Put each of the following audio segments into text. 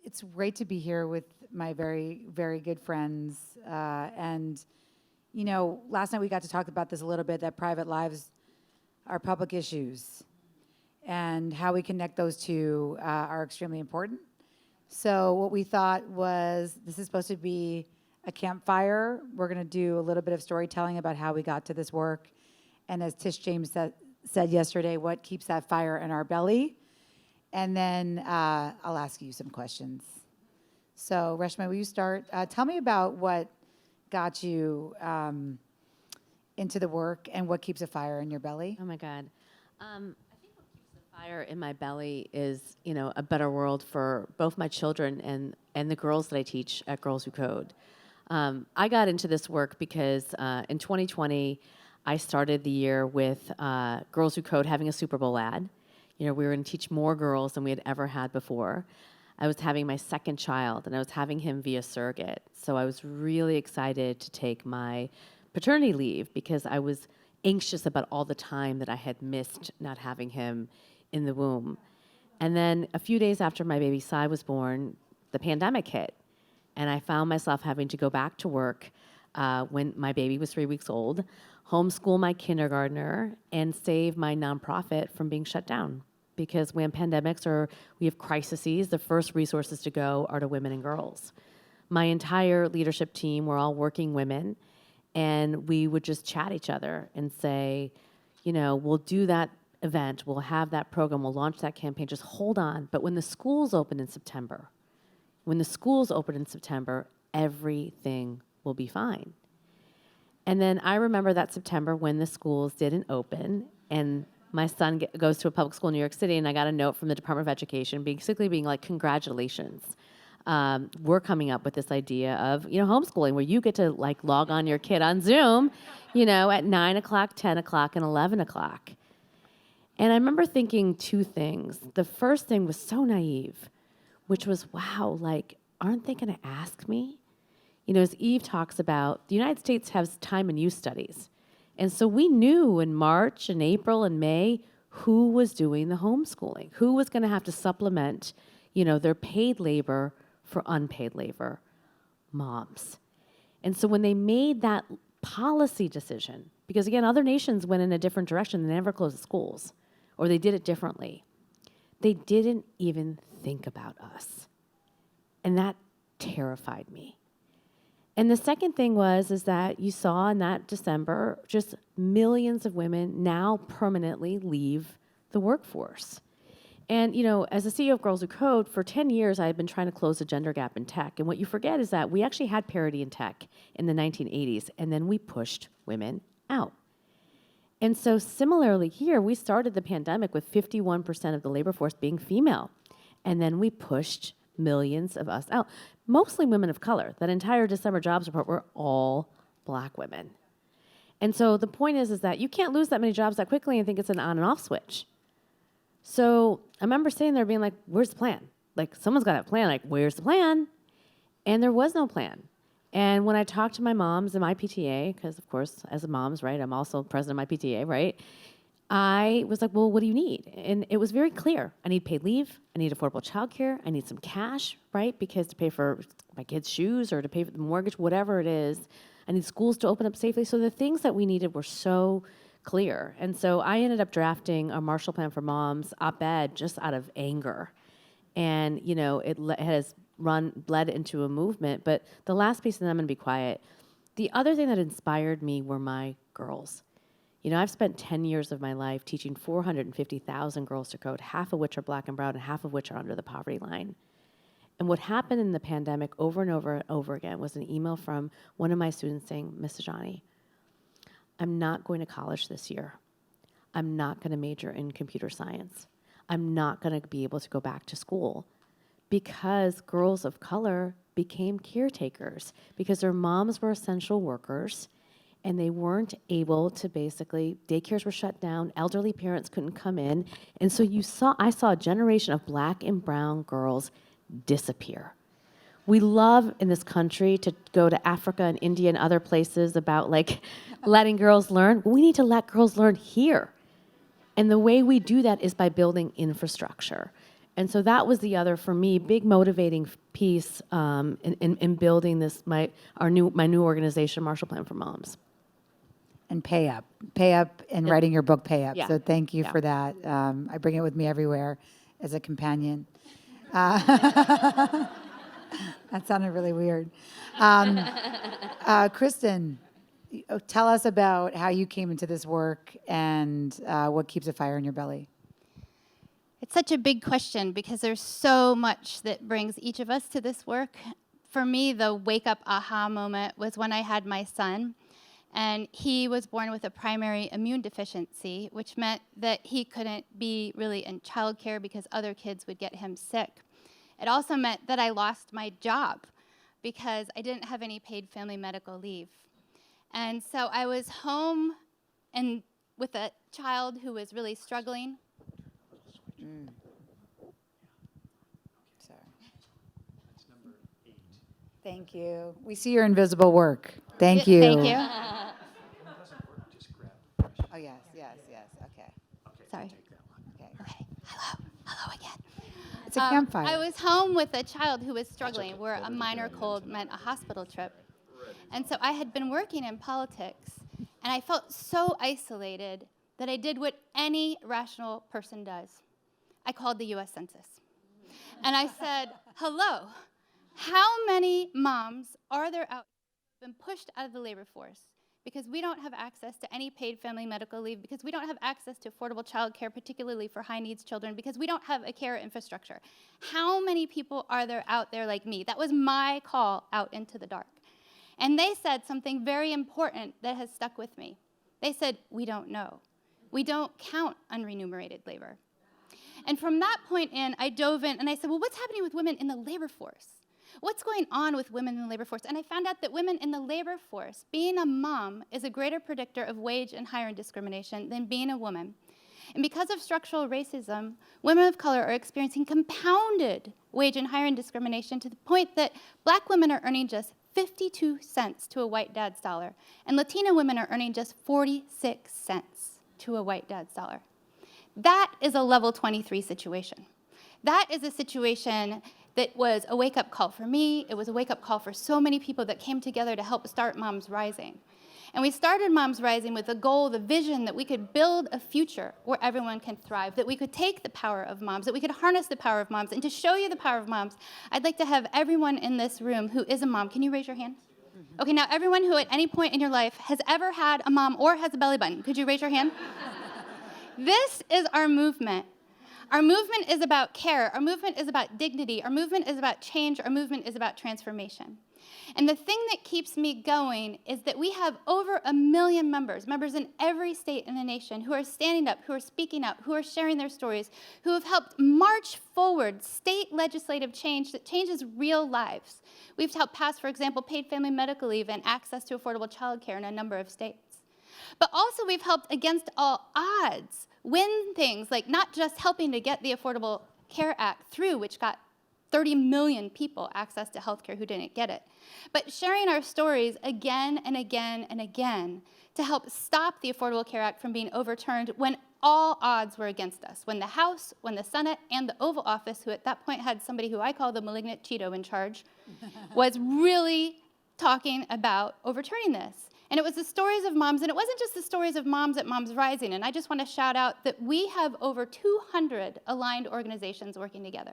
It's great to be here with my very, very good friends. And, you know, last night we got to talk about this a little bit, that private lives are public issues. And how we connect those two are extremely important. So what we thought was, this is supposed to be a campfire. We're going to do a little bit of storytelling about how we got to this work. And as Tish James said yesterday, what keeps that fire in our belly. And then I'll ask you some questions. So Reshma, will you start? Tell me about what got you into the work and what keeps a fire in your belly. Oh my God. I think what keeps the fire in my belly is, you know, a better world for both my children and the girls that I teach at Girls Who Code. I got into this work because in 2020, I started the year with Girls Who Code having a Super Bowl ad. You know, we were going to teach more girls than we had ever had before. I was having my second child, and I was having him via surrogate. So I was really excited to take my paternity leave because I was anxious about all the time that I had missed not having him in the womb. And then a few days after my baby Sai was born, the pandemic hit. And I found myself having to go back to work when my baby was 3 weeks old, homeschool my kindergartner, and save my nonprofit from being shut down. Because when pandemics or we have crises, the first resources to go are to women and girls. My entire leadership team were all working women, and we would just chat each other and say, you know, we'll do that event, we'll have that program, we'll launch that campaign, just hold on. But when the schools open in September, everything will be fine. And then I remember that September when the schools didn't open, and my son goes to a public school in New York City, and I got a note from the Department of Education basically being like, congratulations. We're coming up with this idea of, you know, homeschooling, where you get to like log on your kid on Zoom, you know, at 9 o'clock, 10 o'clock, and 11 o'clock. And I remember thinking two things. The first thing was so naive, which was, wow, like, aren't they going to ask me? You know, as Eve talks about, the United States has time and use studies. And so we knew in March and April and May who was doing the homeschooling, who was going to have to supplement, you know, their paid labor for unpaid labor, moms. And so when they made that policy decision, because again, other nations went in a different direction, they never closed the schools, or they did it differently. They didn't even think about us. And that terrified me. And the second thing is that you saw in that December, just millions of women now permanently leave the workforce. And, you know, as the CEO of Girls Who Code, for 10 years, I had been trying to close the gender gap in tech. And what you forget is that we actually had parity in tech in the 1980s, and then we pushed women out. And so similarly here, we started the pandemic with 51% of the labor force being female. And then we pushed millions of us out, mostly women of color. That entire December jobs report were all Black women. And so the point is that you can't lose that many jobs that quickly and think it's an on and off switch. So I remember sitting there being like, where's the plan? Like, someone's got a plan. Like, where's the plan? And there was no plan. And when I talked to my moms in my PTA, because of course, as a mom's, right, I'm also president of my PTA, right? I was like, well, what do you need? And it was very clear. I need paid leave. I need affordable childcare. I need some cash, right? Because to pay for my kids' shoes or to pay for the mortgage, whatever it is, I need schools to open up safely. So the things that we needed were so clear. And so I ended up drafting a Marshall Plan for Moms op-ed just out of anger. And, you know, it has bled into a movement. But the last piece, and then I'm going to be quiet. The other thing that inspired me were my girls. You know, I've spent 10 years of my life teaching 450,000 girls to code, half of which are Black and brown and half of which are under the poverty line. And what happened in the pandemic over and over and over again was an email from one of my students saying, Ms. Saujani, I'm not going to college this year. I'm not going to major in computer science. I'm not going to be able to go back to school because girls of color became caretakers because their moms were essential workers and they weren't able to daycares were shut down, elderly parents couldn't come in. And so I saw a generation of Black and brown girls disappear. We love in this country to go to Africa and India and other places about like letting girls learn. We need to let girls learn here. And the way we do that is by building infrastructure. And so that was the other, for me, big motivating piece in building this, my new organization, Marshall Plan for Moms. And pay up and writing your book, Pay Up. Yeah. So thank you Yeah. for that. I bring it with me everywhere as a companion. That sounded really weird. Kristin, tell us about how you came into this work and what keeps a fire in your belly. It's such a big question because there's so much that brings each of us to this work. For me, the wake-up aha moment was when I had my son, and he was born with a primary immune deficiency, which meant that he couldn't be really in childcare because other kids would get him sick. It also meant that I lost my job because I didn't have any paid family medical leave. And so I was home and with a child who was really struggling. Sorry. Thank you. We see your invisible work. Thank you. Thank you. Oh, yes. Okay. Sorry. Okay. Okay. Hello again. It's a campfire. I was home with a child who was struggling, where a minor cold meant a hospital trip. And so I had been working in politics, and I felt so isolated that I did what any rational person does. I called the U.S. Census. And I said, hello, how many moms are there out been pushed out of the labor force because we don't have access to any paid family medical leave, because we don't have access to affordable child care, particularly for high-needs children, because we don't have a care infrastructure? How many people are there out there like me? That was my call out into the dark. And they said something very important that has stuck with me. They said, we don't know. We don't count unremunerated labor. And from that point in, I dove in and I said, well, what's happening with women in the labor force? What's going on with women in the labor force? And I found out that women in the labor force, being a mom is a greater predictor of wage and hiring discrimination than being a woman. And because of structural racism, women of color are experiencing compounded wage and hiring discrimination to the point that black women are earning just 52 cents to a white dad's dollar, and Latina women are earning just 46 cents to a white dad's dollar. That is a level 23 situation. That is a situation that was a wake-up call for me. It was a wake-up call for so many people that came together to help start Moms Rising. And we started Moms Rising with the goal, the vision that we could build a future where everyone can thrive, that we could take the power of moms, that we could harness the power of moms. And to show you the power of moms, I'd like to have everyone in this room who is a mom. Can you raise your hand? Okay, now everyone who at any point in your life has ever had a mom or has a belly button, could you raise your hand? This is our movement. Our movement is about care. Our movement is about dignity. Our movement is about change. Our movement is about transformation. And the thing that keeps me going is that we have over 1 million members in every state in the nation who are standing up, who are speaking up, who are sharing their stories, who have helped march forward state legislative change that changes real lives. We've helped pass, for example, paid family medical leave and access to affordable child care in a number of states. But also we've helped against all odds win things like not just helping to get the Affordable Care Act through, which got 30 million people access to health care who didn't get it, but sharing our stories again and again and again to help stop the Affordable Care Act from being overturned when all odds were against us, when the House, when the Senate, and the Oval Office, who at that point had somebody who I call the malignant Cheeto in charge, was really talking about overturning this. And it was the stories of moms, and it wasn't just the stories of moms at Moms Rising, and I just want to shout out that we have over 200 aligned organizations working together.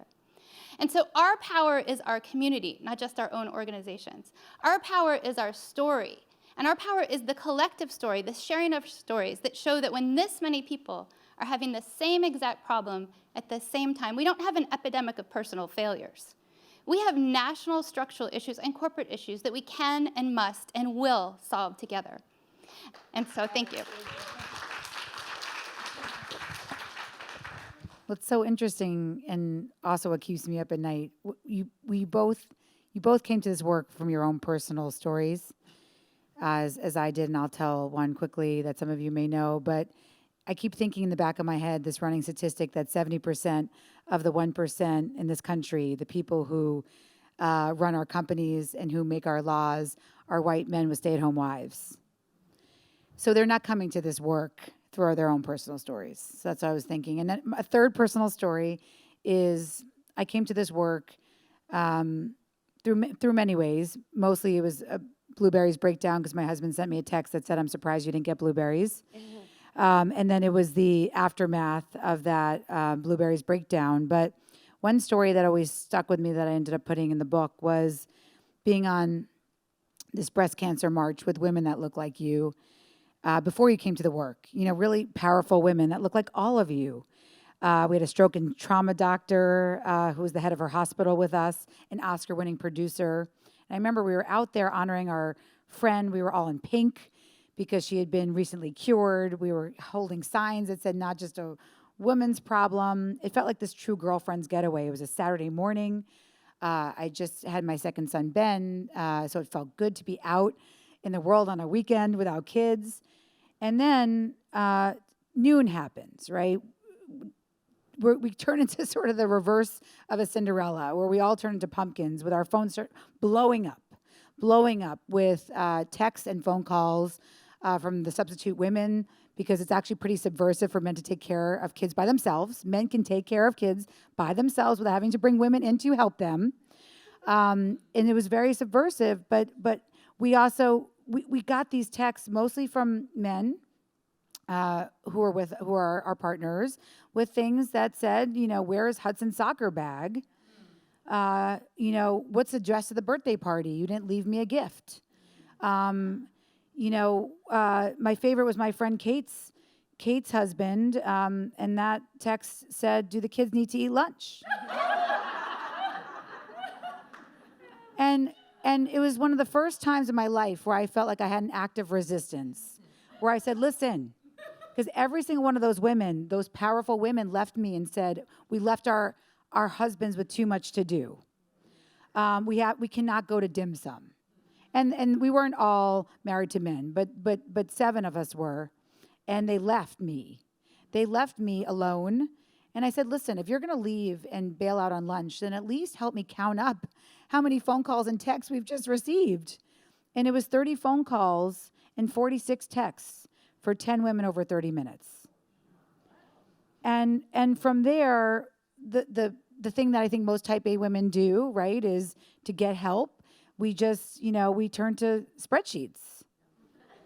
And so our power is our community, not just our own organizations. Our power is our story, and our power is the collective story, the sharing of stories that show that when this many people are having the same exact problem at the same time, we don't have an epidemic of personal failures. We have national structural issues and corporate issues that we can and must and will solve together. And so thank you. What's so interesting, and also what keeps me up at night, you both came to this work from your own personal stories, as I did, and I'll tell one quickly that some of you may know, but I keep thinking in the back of my head, this running statistic that 70% of the 1% in this country, the people who run our companies and who make our laws, are white men with stay-at-home wives. So they're not coming to this work through their own personal stories. So that's what I was thinking. And then a third personal story is I came to this work through many ways. Mostly it was a blueberries breakdown because my husband sent me a text that said, "I'm surprised you didn't get blueberries." And then it was the aftermath of that blueberries breakdown. But one story that always stuck with me that I ended up putting in the book was being on this breast cancer march with women that look like you before you came to the work. You know, really powerful women that look like all of you. We had a stroke and trauma doctor who was the head of her hospital with us, an Oscar-winning producer. And I remember we were out there honoring our friend. We were all in pink because she had been recently cured. We were holding signs that said not just a woman's problem. It felt like this true girlfriend's getaway. It was a Saturday morning. I just had my second son, Ben, so it felt good to be out in the world on a weekend without kids. And then noon happens, right? We turn into sort of the reverse of a Cinderella, where we all turn into pumpkins with our phones start blowing up with texts and phone calls from the substitute women, because it's actually pretty subversive for men to take care of kids by themselves. Men can take care of kids by themselves without having to bring women in to help them. And it was very subversive, but we also, we got these texts mostly from men who are our partners, with things that said, you know, where is Hudson's soccer bag? You know, what's the dress of the birthday party? You didn't leave me a gift. You know, my favorite was my friend Kate's husband, and that text said, "Do the kids need to eat lunch?" And it was one of the first times in my life where I felt like I had an act of resistance, where I said, "Listen," because every single one of those women, those powerful women, left me and said, "We left our husbands with too much to do. We cannot go to dim sum." And we weren't all married to men, but 7 of us were, and they left me. They left me alone, and I said, "Listen, if you're going to leave and bail out on lunch, then at least help me count up how many phone calls and texts we've just received." And it was 30 phone calls and 46 texts for 10 women over 30 minutes. And from there, the thing that I think most type A women do, right, is to get help. We just, you know, we turn to spreadsheets.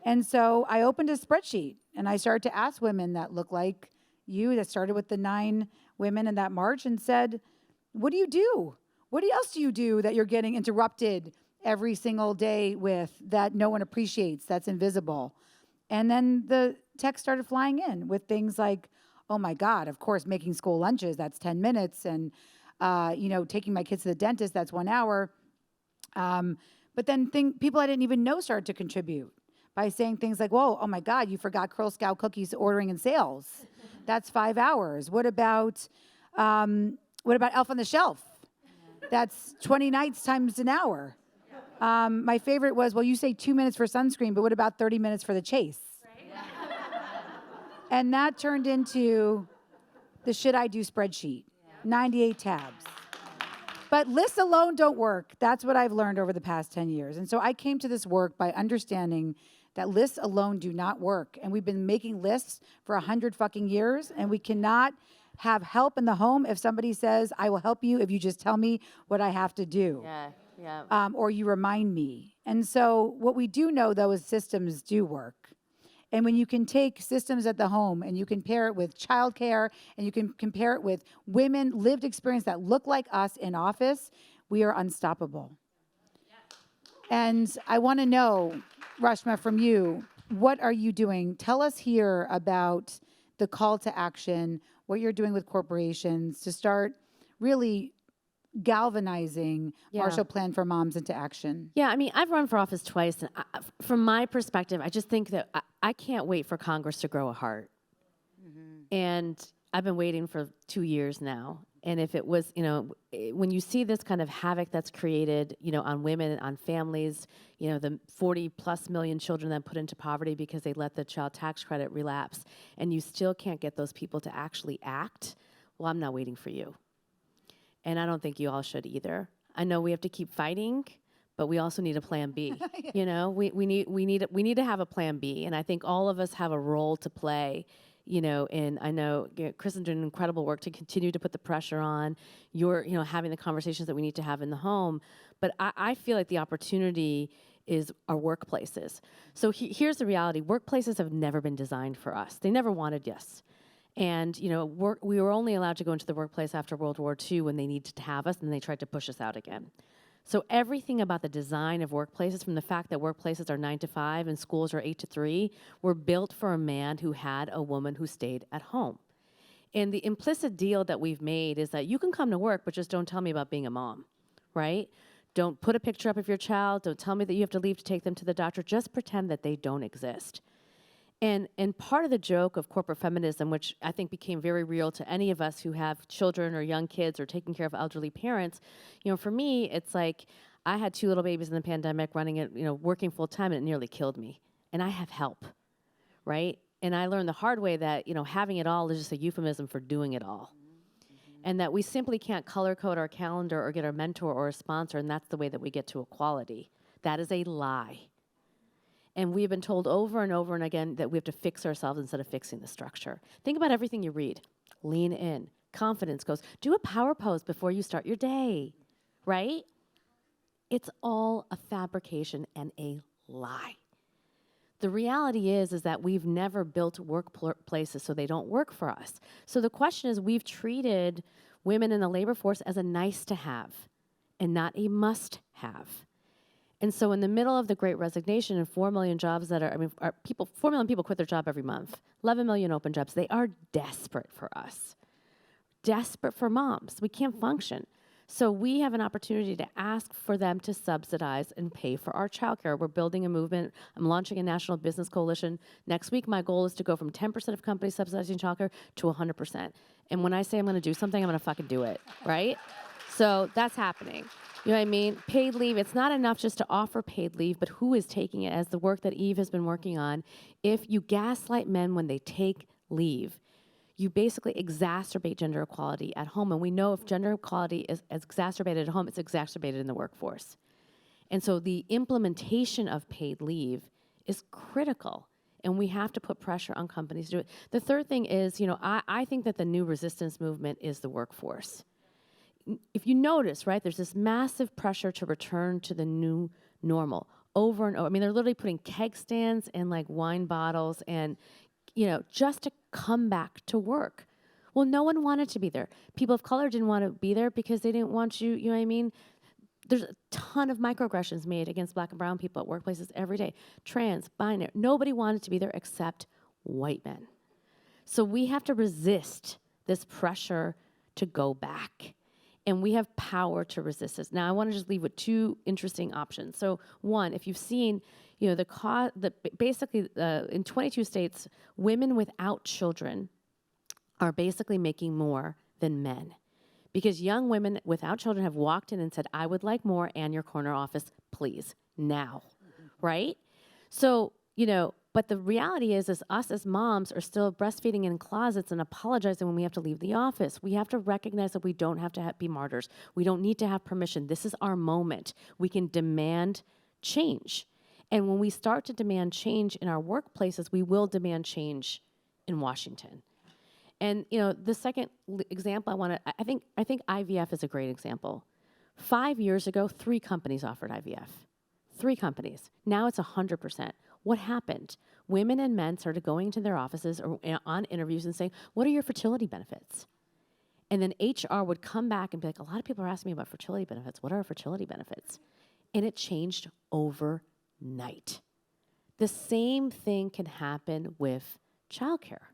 And so I opened a spreadsheet and I started to ask women that look like you, that started with the 9 women in that march, and said, "What do you do? What else do you do that you're getting interrupted every single day with, that no one appreciates, that's invisible?" And then the text started flying in with things like, "Oh my God, of course, making school lunches, that's 10 minutes. And, you know, taking my kids to the dentist, that's 1 hour." But then people I didn't even know started to contribute by saying things like, "Whoa, oh my God, you forgot Girl Scout cookies ordering in sales. That's 5 hours. What about Elf on the Shelf? That's 20 nights times an hour." My favorite was, "Well, you say 2 minutes for sunscreen, but what about 30 minutes for the chase?" And that turned into the Should I Do spreadsheet, 98 tabs. But lists alone don't work. That's what I've learned over the past 10 years. And so I came to this work by understanding that lists alone do not work. And we've been making lists for 100 fucking years, and we cannot have help in the home if somebody says, "I will help you if you just tell me what I have to do." Or you remind me. And so what we do know, though, is systems do work. And when you can take systems at the home and you compare it with childcare and you can compare it with women lived experience that look like us in office, we are unstoppable. And I want to know, Reshma, from you, what are you doing? Tell us here about the call to action, what you're doing with corporations to start really galvanizing Marshall Plan for Moms into action. Yeah, I mean, I've run for office twice, and from my perspective, I just think that I can't wait for Congress to grow a heart. And I've been waiting for 2 years now. And if it was, you know, when you see this kind of havoc that's created, you know, on women, on families, you know, the 40+ million children that put into poverty because they let the child tax credit relapse, and you still can't get those people to actually act, well, I'm not waiting for you. And I don't think you all should either. I know we have to keep fighting, but we also need a plan B. You know, we need to have a plan B. And I think all of us have a role to play, And I know, Kristin doing incredible work to continue to put the pressure on. You're, having the conversations that we need to have in the home. But I feel like the opportunity is our workplaces. So here's the reality. Workplaces have never been designed for us. They never wanted us. And, we were only allowed to go into the workplace after World War II when they needed to have us, and they tried to push us out again. So everything about the design of workplaces, from the fact that workplaces are 9 to 5 and schools are 8 to 3, were built for a man who had a woman who stayed at home. And the implicit deal that we've made is that you can come to work, but just don't tell me about being a mom, right? Don't put a picture up of your child. Don't tell me that you have to leave to take them to the doctor. Just pretend that they don't exist. And part of the joke of corporate feminism, which I think became very real to any of us who have children or young kids or taking care of elderly parents, for me, it's like I had 2 little babies in the pandemic, running it, working full time, and it nearly killed me. And I have help, right? And I learned the hard way that, having it all is just a euphemism for doing it all. And that we simply can't color code our calendar or get our mentor or a sponsor, and that's the way that we get to equality. That is a lie. And we've been told over and over and again that we have to fix ourselves instead of fixing the structure. Think about everything you read. Lean in. Confidence goes, do a power pose before you start your day, right? It's all a fabrication and a lie. The reality is that we've never built workplaces so they don't work for us. So the question is, we've treated women in the labor force as a nice to have and not a must have. And so in the middle of the Great Resignation and 4 million jobs 4 million people quit their job every month, 11 million open jobs, they are desperate for us, desperate for moms. We can't function. So we have an opportunity to ask for them to subsidize and pay for our childcare. We're building a movement. I'm launching a national business coalition. Next week, my goal is to go from 10% of companies subsidizing childcare to 100%. And when I say I'm going to do something, I'm going to fucking do it, right? So that's happening. You know what I mean? Paid leave, it's not enough just to offer paid leave, but who is taking it, as the work that Eve has been working on. If you gaslight men when they take leave, you basically exacerbate gender equality at home. And we know if gender equality is exacerbated at home, it's exacerbated in the workforce. And so the implementation of paid leave is critical. And we have to put pressure on companies to do it. The third thing is, I think that the new resistance movement is the workforce. If you notice, right, there's this massive pressure to return to the new normal over and over. I mean, they're literally putting keg stands and like wine bottles and, just to come back to work. Well, no one wanted to be there. People of color didn't want to be there because they didn't want you know what I mean? There's a ton of microaggressions made against Black and brown people at workplaces every day. Trans, binary, nobody wanted to be there except white men. So we have to resist this pressure to go back. And we have power to resist this. Now, I want to just leave with 2 interesting options. So, one, if you've seen, basically in 22 states, women without children are basically making more than men, because young women without children have walked in and said, "I would like more, and your corner office, please, now," right? So, but the reality is us as moms are still breastfeeding in closets and apologizing when we have to leave the office. We have to recognize that we don't have to be martyrs. We don't need to have permission. This is our moment. We can demand change. And when we start to demand change in our workplaces, we will demand change in Washington. And, the second example I think IVF is a great example. 5 years ago, 3 companies offered IVF. 3 companies. Now it's 100%. What happened? Women and men started going to their offices or on interviews and saying, "What are your fertility benefits?" And then HR would come back and be like, "A lot of people are asking me about fertility benefits. What are our fertility benefits?" And it changed overnight. The same thing can happen with childcare.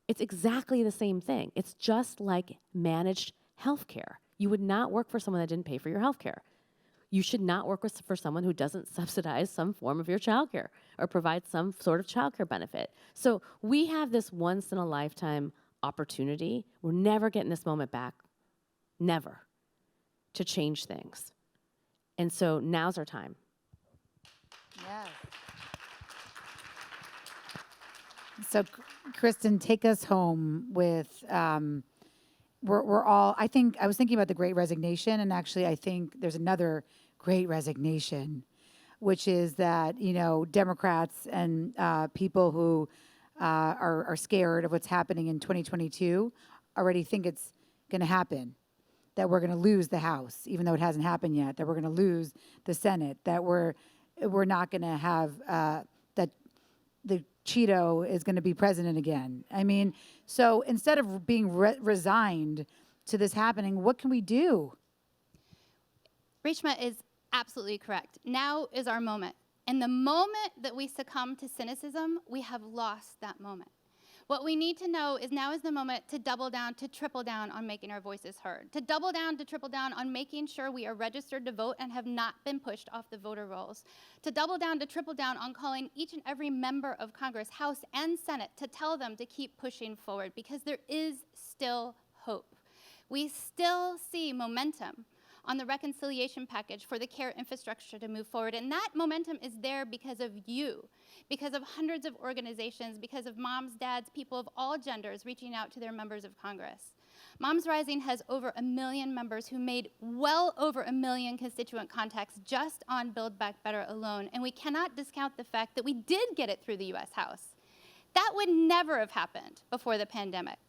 It's exactly the same thing. It's just like managed healthcare. You would not work for someone that didn't pay for your healthcare. You should not work for someone who doesn't subsidize some form of your childcare or provide some sort of childcare benefit. So we have this once-in-a-lifetime opportunity. We're never getting this moment back, never, to change things. And so now's our time. Yes. So, Kristin, take us home with, we're all, I was thinking about the Great Resignation, and actually I think there's another Great Resignation, which is that, Democrats and people who are scared of what's happening in 2022 already think it's going to happen, that we're going to lose the House, even though it hasn't happened yet, that we're going to lose the Senate, that we're not going to have, that the Cheeto is going to be president again. I mean, so instead of being resigned to this happening, what can we do? Reshma is absolutely correct. Now is our moment. And the moment that we succumb to cynicism, we have lost that moment. What we need to know is now is the moment to double down, to triple down on making our voices heard, to double down, to triple down on making sure we are registered to vote and have not been pushed off the voter rolls, to double down, to triple down on calling each and every member of Congress, House and Senate, to tell them to keep pushing forward, because there is still hope. We still see momentum on the reconciliation package for the care infrastructure to move forward. And that momentum is there because of you, because of hundreds of organizations, because of moms, dads, people of all genders reaching out to their members of Congress. Moms Rising has over 1 million members who made well over 1 million constituent contacts just on Build Back Better alone. And we cannot discount the fact that we did get it through the US House. That would never have happened before the pandemic.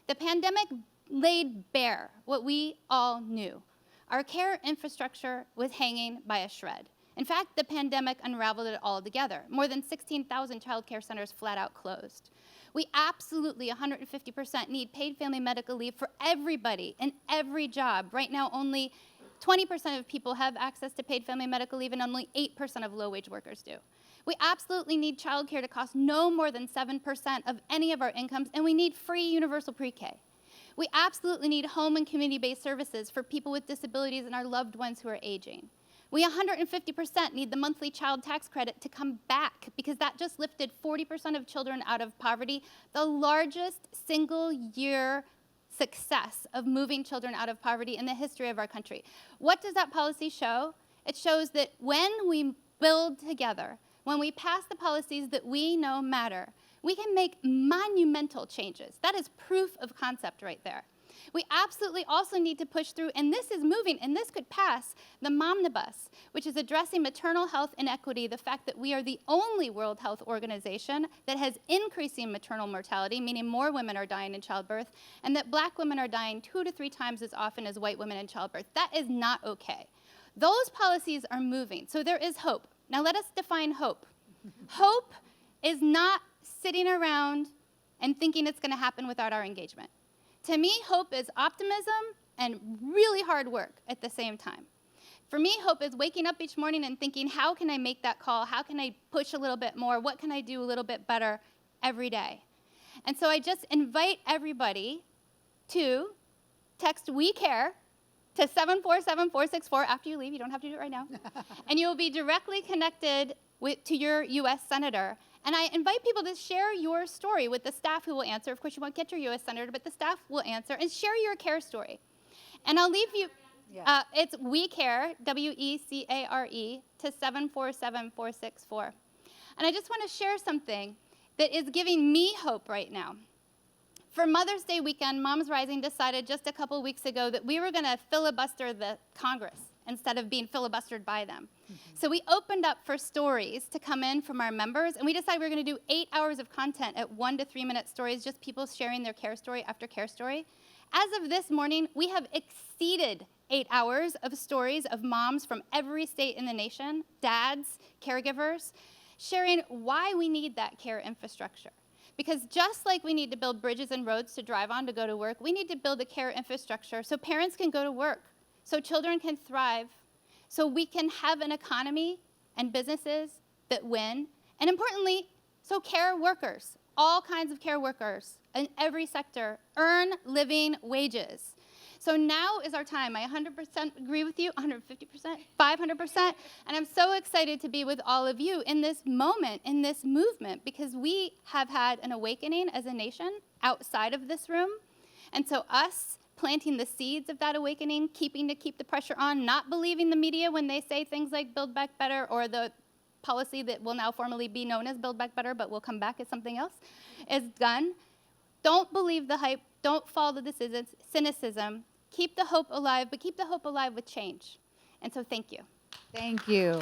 The pandemic laid bare what we all knew. Our care infrastructure was hanging by a shred. In fact, the pandemic unraveled it all together. More than 16,000 child care centers flat out closed. We absolutely 150% need paid family medical leave for everybody in every job. Right now, only 20% of people have access to paid family medical leave, and only 8% of low-wage workers do. We absolutely need child care to cost no more than 7% of any of our incomes, and we need free universal pre-K. We absolutely need home and community-based services for people with disabilities and our loved ones who are aging. We 150% need the monthly child tax credit to come back, because that just lifted 40% of children out of poverty, the largest single-year success of moving children out of poverty in the history of our country. What does that policy show? It shows that when we build together, when we pass the policies that we know matter, we can make monumental changes. That is proof of concept right there. We absolutely also need to push through, and this is moving, and this could pass, the Momnibus, which is addressing maternal health inequity, the fact that we are the only World Health Organization that has increasing maternal mortality, meaning more women are dying in childbirth, and that Black women are dying 2 to 3 times as often as white women in childbirth. That is not okay. Those policies are moving, so there is hope. Now let us define hope. Hope is not sitting around and thinking it's going to happen without our engagement. To me, hope is optimism and really hard work at the same time. For me, hope is waking up each morning and thinking, how can I make that call? How can I push a little bit more? What can I do a little bit better every day? And so I just invite everybody to text "We Care" to 747-464 after you leave. You don't have to do it right now. And you will be directly connected to your U.S. Senator. And I invite people to share your story with the staff who will answer. Of course, you won't get your U.S. Senator, but the staff will answer. And share your care story. And I'll leave you, it's We Care, WECARE, to 747-464. And I just want to share something that is giving me hope right now. For Mother's Day weekend, Moms Rising decided just a couple weeks ago that we were going to filibuster the Congress instead of being filibustered by them. So we opened up for stories to come in from our members, and we decided we were going to do 8 hours of content at 1 to 3 minute stories, just people sharing their care story after care story. As of this morning, we have exceeded 8 hours of stories of moms from every state in the nation, dads, caregivers, sharing why we need that care infrastructure. Because just like we need to build bridges and roads to drive on to go to work, we need to build a care infrastructure so parents can go to work, so children can thrive, so we can have an economy and businesses that win, and importantly, so care workers, all kinds of care workers in every sector, earn living wages. So now is our time. I 100% agree with you, 150%, 500%, and I'm so excited to be with all of you in this moment, in this movement, because we have had an awakening as a nation outside of this room, and so us planting the seeds of that awakening, keep the pressure on, not believing the media when they say things like Build Back Better or the policy that will now formally be known as Build Back Better, but will come back as something else, is done. Don't believe the hype. Don't fall to the cynicism. Keep the hope alive, but keep the hope alive with change. And so thank you. Thank you.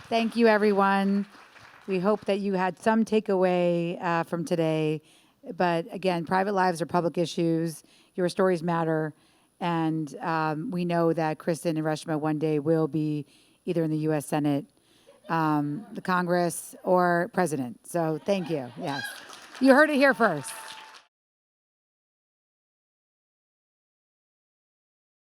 Thank you, everyone. We hope that you had some takeaway from today. But again, private lives are public issues. Your stories matter. And we know that Kristin and Reshma one day will be either in the U.S. Senate, the Congress, or president. So thank you. Yes. You heard it here first.